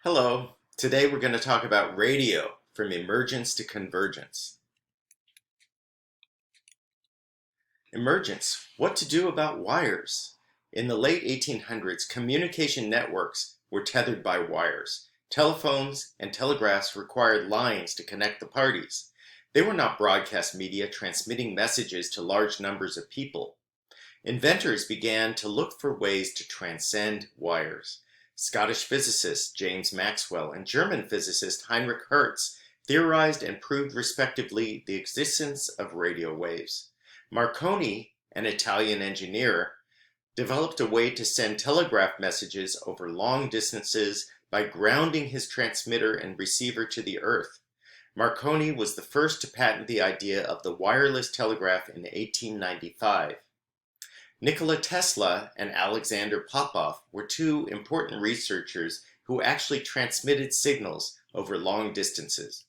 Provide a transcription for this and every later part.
Hello, today we're going to talk about radio from emergence to convergence. Emergence, what to do about wires? In the late 1800s, communication networks were tethered by wires. Telephones and telegraphs required lines to connect the parties. They were not broadcast media transmitting messages to large numbers of people. Inventors began to look for ways to transcend wires. Scottish physicist James Maxwell and German physicist Heinrich Hertz theorized and proved respectively the existence of radio waves. Marconi, an Italian engineer, developed a way to send telegraph messages over long distances by grounding his transmitter and receiver to the earth. Marconi was the first to patent the idea of the wireless telegraph in 1895. Nikola Tesla and Alexander Popov were two important researchers who actually transmitted signals over long distances.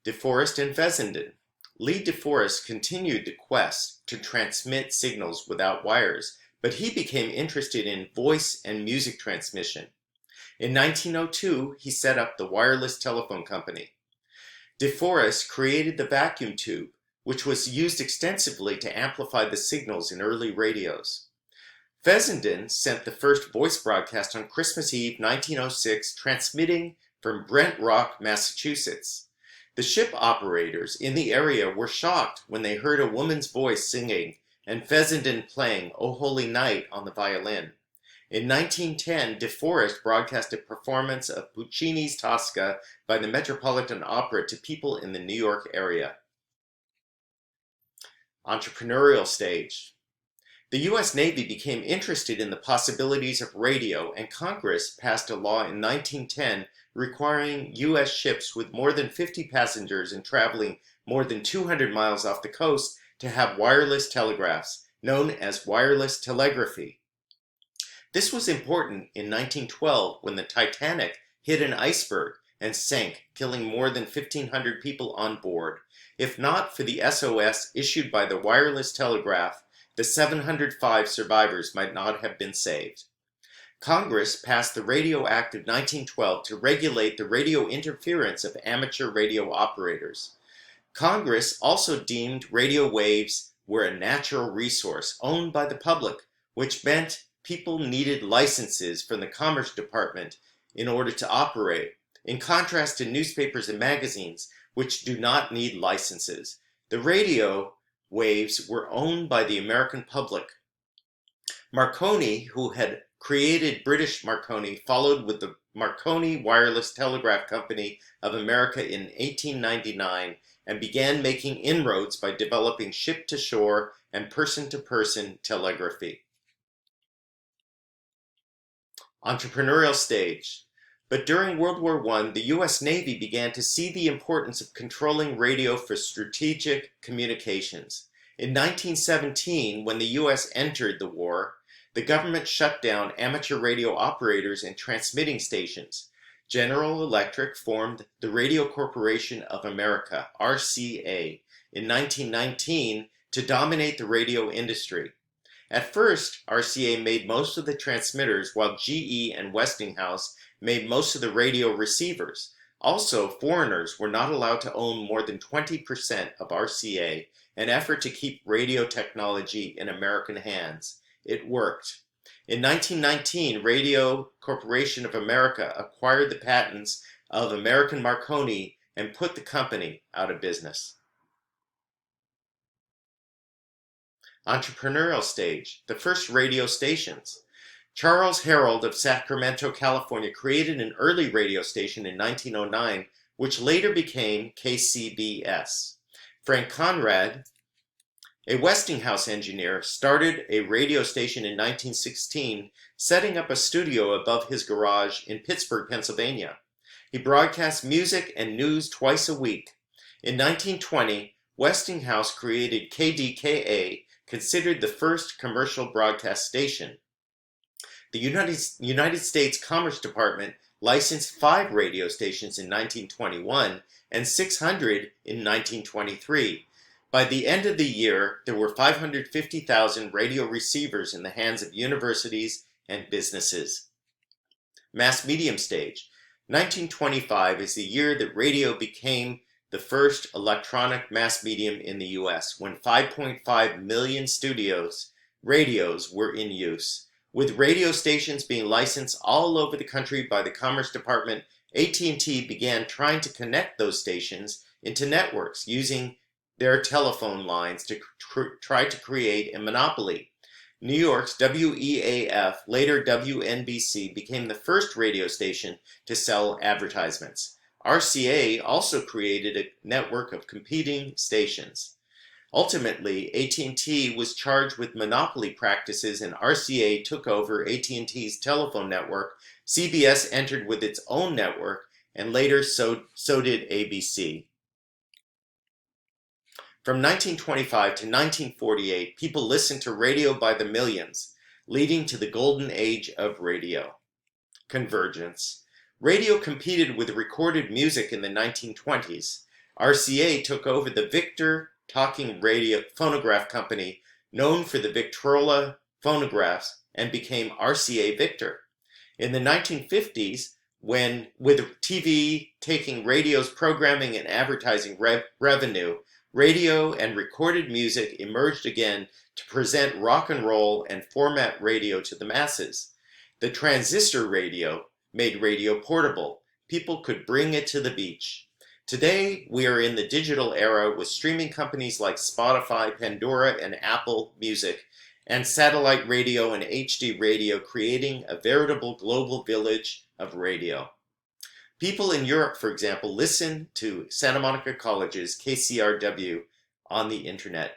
De Forest and Fessenden. Lee De Forest continued the quest to transmit signals without wires, but he became interested in voice and music transmission. In 1902, he set up the wireless telephone company. De Forest created the vacuum tube, which was used extensively to amplify the signals in early radios. Fessenden sent the first voice broadcast on Christmas Eve 1906, transmitting from Brent Rock, Massachusetts. The ship operators in the area were shocked when they heard a woman's voice singing and Fessenden playing "O Holy Night" on the violin. In 1910, De Forest broadcast a performance of Puccini's Tosca by the Metropolitan Opera to people in the New York area. Entrepreneurial stage. The U.S. Navy became interested in the possibilities of radio, and Congress passed a law in 1910 requiring U.S. ships with more than 50 passengers and traveling more than 200 miles off the coast to have wireless telegraphs, known as wireless telegraphy. This was important in 1912 when the Titanic hit an iceberg and sank, killing more than 1,500 people on board. If not for the SOS issued by the wireless telegraph, the 705 survivors might not have been saved. Congress passed the Radio Act of 1912 to regulate the radio interference of amateur radio operators. Congress also deemed radio waves were a natural resource owned by the public, which meant people needed licenses from the Commerce Department in order to operate, in contrast to newspapers and magazines, which do not need licenses. The radio waves were owned by the American public. Marconi, who had created British Marconi, followed with the Marconi Wireless Telegraph Company of America in 1899 and began making inroads by developing ship-to-shore and person-to-person telegraphy. Entrepreneurial stage. But during World War I, the U.S. Navy began to see the importance of controlling radio for strategic communications. In 1917, when the U.S. entered the war, the government shut down amateur radio operators and transmitting stations. General Electric formed the Radio Corporation of America, RCA, in 1919 to dominate the radio industry. At first, RCA made most of the transmitters, while GE and Westinghouse made most of the radio receivers. Also, foreigners were not allowed to own more than 20% of RCA, an effort to keep radio technology in American hands. It worked. In 1919, Radio Corporation of America acquired the patents of American Marconi and put the company out of business. Entrepreneurial stage. The first radio stations. Charles Harold of Sacramento, California, created an early radio station in 1909, which later became KCBS. Frank Conrad, a Westinghouse engineer, started a radio station in 1916, setting up a studio above his garage in Pittsburgh, Pennsylvania. He broadcast music and news twice a week. In 1920, Westinghouse created KDKA, considered the first commercial broadcast station. The United States Commerce Department licensed 5 radio stations in 1921 and 600 in 1923. By the end of the year, there were 550,000 radio receivers in the hands of universities and businesses. Mass medium stage. 1925 is the year that radio became the first electronic mass medium in the US, when 5.5 million radios were in use. With radio stations being licensed all over the country by the Commerce Department, AT&T began trying to connect those stations into networks using their telephone lines to try to create a monopoly. New York's WEAF, later WNBC, became the first radio station to sell advertisements. RCA also created a network of competing stations. Ultimately, AT&T was charged with monopoly practices and RCA took over AT&T's telephone network. CBS entered with its own network, and later so did ABC. From 1925 to 1948, people listened to radio by the millions, leading to the golden age of radio. Convergence. Radio competed with recorded music in the 1920s. RCA took over the Victor talking radio phonograph company, known for the Victrola phonographs, and became RCA Victor. In the 1950s, with TV taking radio's programming and advertising revenue, radio and recorded music emerged again to present rock and roll and format radio to the masses. The transistor radio made radio portable. People could bring it to the beach. Today, we are in the digital era with streaming companies like Spotify, Pandora, and Apple Music, and satellite radio and HD radio creating a veritable global village of radio. People in Europe, for example, listen to Santa Monica College's KCRW on the internet.